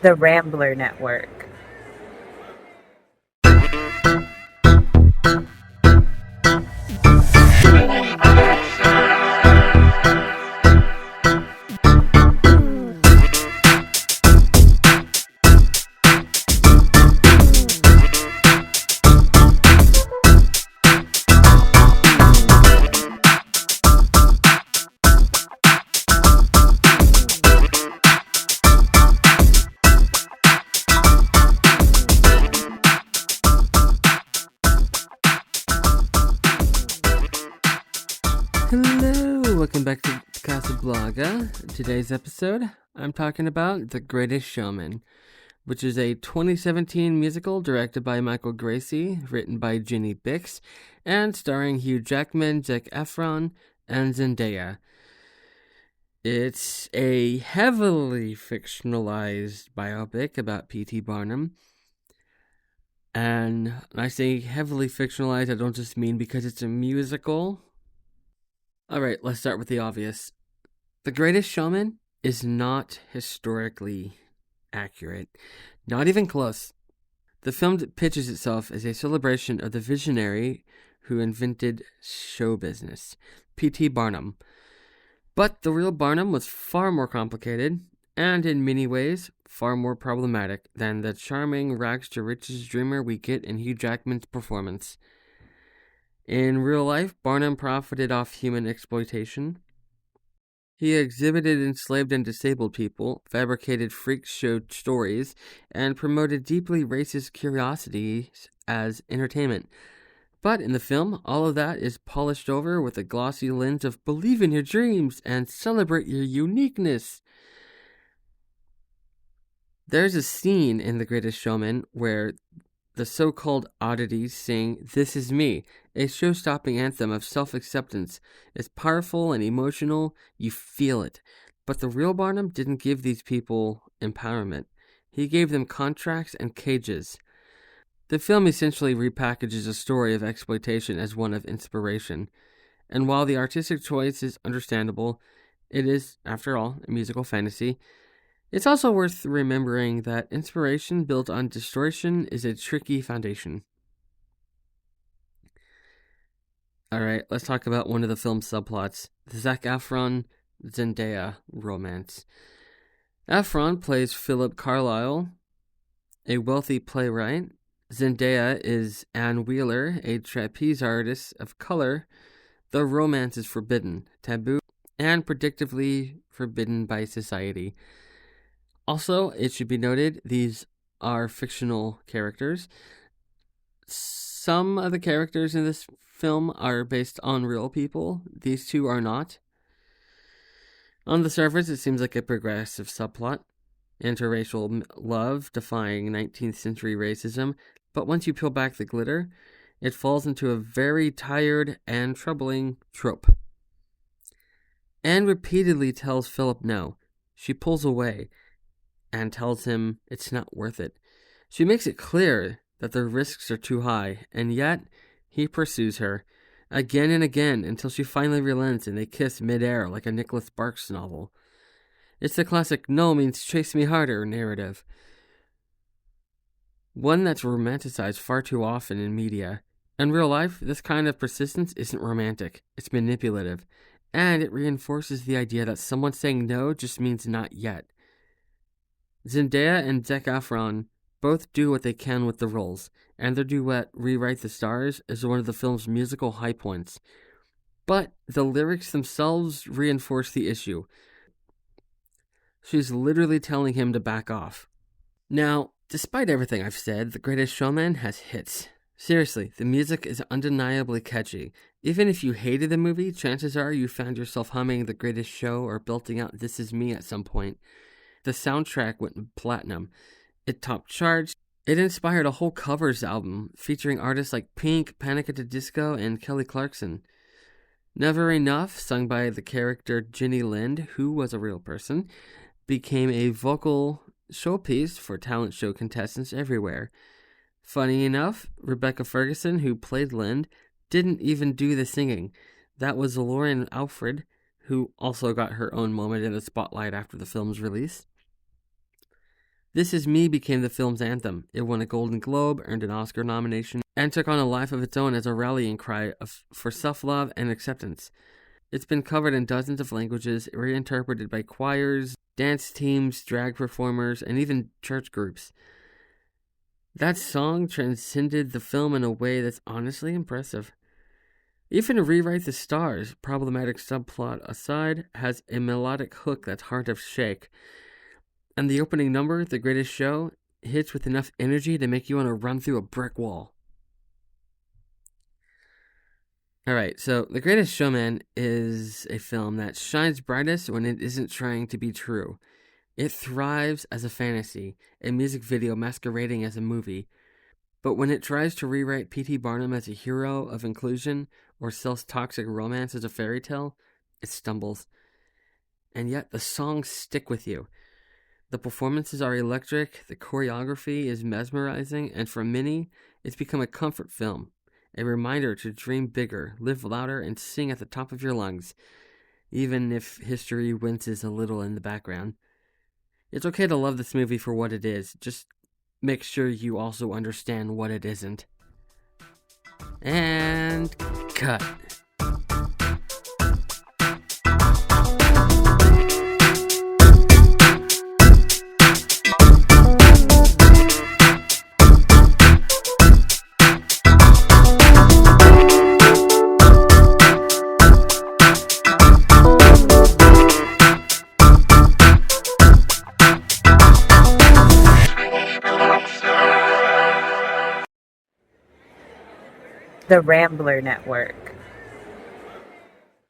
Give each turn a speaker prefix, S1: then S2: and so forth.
S1: the Rambler Network.
S2: Hello, welcome back to Casablanca. Today's episode, I'm talking about The Greatest Showman, which is a 2017 musical directed by Michael Gracey, written by Jenny Bicks, and starring Hugh Jackman, Zac Efron, and Zendaya. It's a heavily fictionalized biopic about P.T. Barnum. And when I say heavily fictionalized, I don't just mean because it's a musical. Alright, let's start with the obvious. The Greatest Showman is not historically accurate. Not even close. The film pitches itself as a celebration of the visionary who invented show business, P.T. Barnum. But the real Barnum was far more complicated, and in many ways, far more problematic than the charming rags-to-riches dreamer we get in Hugh Jackman's performance. In real life, Barnum profited off human exploitation. He exhibited enslaved and disabled people, fabricated freak show stories, and promoted deeply racist curiosities as entertainment. But in the film, all of that is polished over with a glossy lens of believe in your dreams and celebrate your uniqueness. There's a scene in The Greatest Showman where the so-called oddities sing "This Is Me," a show-stopping anthem of self-acceptance. It's powerful and emotional, you feel it. But the real Barnum didn't give these people empowerment. He gave them contracts and cages. The film essentially repackages a story of exploitation as one of inspiration. And while the artistic choice is understandable, it is, after all, a musical fantasy. It's also worth remembering that inspiration built on distortion is a tricky foundation. Alright, let's talk about one of the film's subplots, the Zac Efron Zendaya romance. Efron plays Philip Carlyle, a wealthy playwright. Zendaya is Anne Wheeler, a trapeze artist of color. The romance is forbidden, taboo, and predictably forbidden by society. Also, it should be noted, these are fictional characters. Some of the characters in this film are based on real people. These two are not. On the surface, it seems like a progressive subplot. Interracial love defying 19th century racism. But once you peel back the glitter, it falls into a very tired and troubling trope. Anne repeatedly tells Philip no. She pulls away and tells him it's not worth it. She makes it clear that the risks are too high, and yet he pursues her again and again until she finally relents and they kiss mid-air like a Nicholas Sparks novel. It's the classic "no means chase me harder" narrative. One that's romanticized far too often in media. In real life, this kind of persistence isn't romantic, it's manipulative, and it reinforces the idea that someone saying no just means not yet. Zendaya and Zac Efron both do what they can with the roles, and their duet "Rewrite the Stars" is one of the film's musical high points. But the lyrics themselves reinforce the issue. She's literally telling him to back off. Now, despite everything I've said, The Greatest Showman has hits. Seriously, the music is undeniably catchy. Even if you hated the movie, chances are you found yourself humming The Greatest Show or belting out "This Is Me" at some point. The soundtrack went platinum. It topped charts. It inspired a whole covers album featuring artists like Pink, Panic at the Disco, and Kelly Clarkson. Never Enough, sung by the character Jenny Lind, who was a real person, became a vocal showpiece for talent show contestants everywhere. Funny enough, Rebecca Ferguson, who played Lind, didn't even do the singing. That was Lauren Alfred, who also got her own moment in the spotlight after the film's release. This Is Me became the film's anthem. It won a Golden Globe, earned an Oscar nomination, and took on a life of its own as a rallying cry for self-love and acceptance. It's been covered in dozens of languages, reinterpreted by choirs, dance teams, drag performers, and even church groups. That song transcended the film in a way that's honestly impressive. Even Rewrite the Stars, problematic subplot aside, has a melodic hook that's hard to shake. And the opening number, The Greatest Show, hits with enough energy to make you want to run through a brick wall. Alright, so The Greatest Showman is a film that shines brightest when it isn't trying to be true. It thrives as a fantasy, a music video masquerading as a movie. But when it tries to rewrite P.T. Barnum as a hero of inclusion or sells toxic romance as a fairy tale, it stumbles. And yet the songs stick with you. The performances are electric, the choreography is mesmerizing, and for many, it's become a comfort film. A reminder to dream bigger, live louder, and sing at the top of your lungs, even if history winces a little in the background. It's okay to love this movie for what it is, just make sure you also understand what it isn't. And cut.
S1: The Rambler Network.